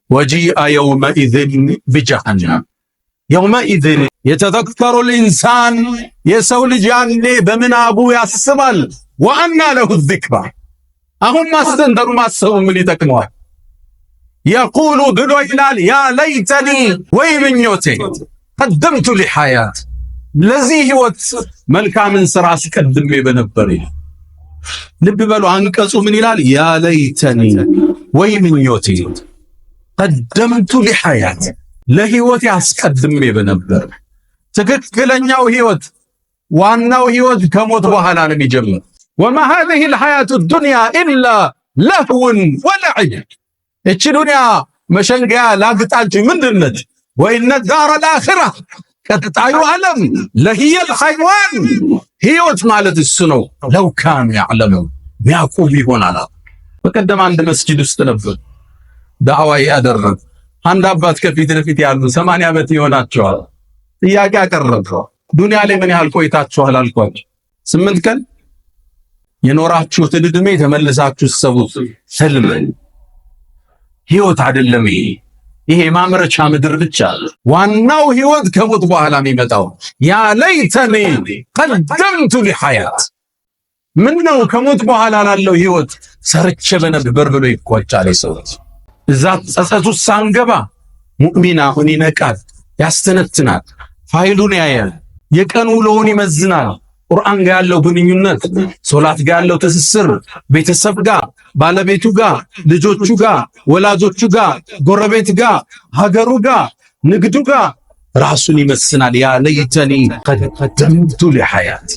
ወጂአ የውመኢዝን ቢጀሃነም የውመኢዝን የተዘከሩ ልኢንሳን የሰው ልጅ ያኔ በምናቡ ያስባል። ወአና ለሁ ዚክራ አሁን ማስተንተሩ ማሰቡ ምን ይጠቅመዋል? የቁሉ ብሎ ይላል ያ ለይተኒ ወይ ምኞቴ ቀደምቱ ሊሐያት ለዚህ ህይወት መልካምን ስራ አስቀድሜ በነበር ይላል። ልብ በሉ አንቀጹ ምን ይላል? ያ ለይተኒ ወይ ምኞቴ ቀደምቱ ሊሐያት ለህይወት አስቀድሜ በነበር። ትክክለኛው ህይወት ዋናው ህይወት ከሞት በኋላ ነው የሚጀምረው። ወማ هذه الحياة الدنيا إلا لهو ولعب እቺ ዱንያ መሸንገያ ላግጣንቺ ምንድነች? ወኢነ ዳረ الآخرة ቀጣዩ ዓለም ለሂየል ሐይዋን ህይወት ማለት እሱ ነው። ለው ካኑ ያዕለሙን ሚያቁብ ይሆናል። በቀደም አንድ መስጂድ ውስጥ ነበር ዳዕዋ ያደረግ አንድ አባት ከፊት ለፊት ያሉ 80 ዓመት ይሆናቸዋል። ጥያቄ አቀረበ። ዱንያ ላይ ምን ያህል ቆይታችኋል አልኳቸው። 8 ቀን የኖራችሁትን ዕድሜ ተመልሳችሁ ሰቡት። ህልም ህይወት አይደለም ይሄ ማምረቻ ምድር ብቻ። ዋናው ህይወት ከሞት በኋላ የሚመጣው ያ ለይተኒ ቀደምቱ ሊሐያት ምን ነው ከሞት በኋላ ላለው ህይወት ሰርቼ በነበር ብሎ ይቆጫል። ሰዎች እዛ ጸጸቱ ሳንገባ ሙእሚን አሁን ይነቃል፣ ያስተነትናል፣ ፋይሉን ያያል፣ የቀን ውሎውን ይመዝናል። ቁርአን ጋር ያለው ግንኙነት፣ ሶላት ጋር ያለው ትስስር፣ ቤተሰብ ጋር፣ ባለቤቱ ጋር፣ ልጆቹ ጋር፣ ወላጆቹ ጋር፣ ጎረቤት ጋር፣ ሀገሩ ጋር፣ ንግዱ ጋር ራሱን ይመስናል። ያ ለይተኒ ቀደምቱ ሊሐያት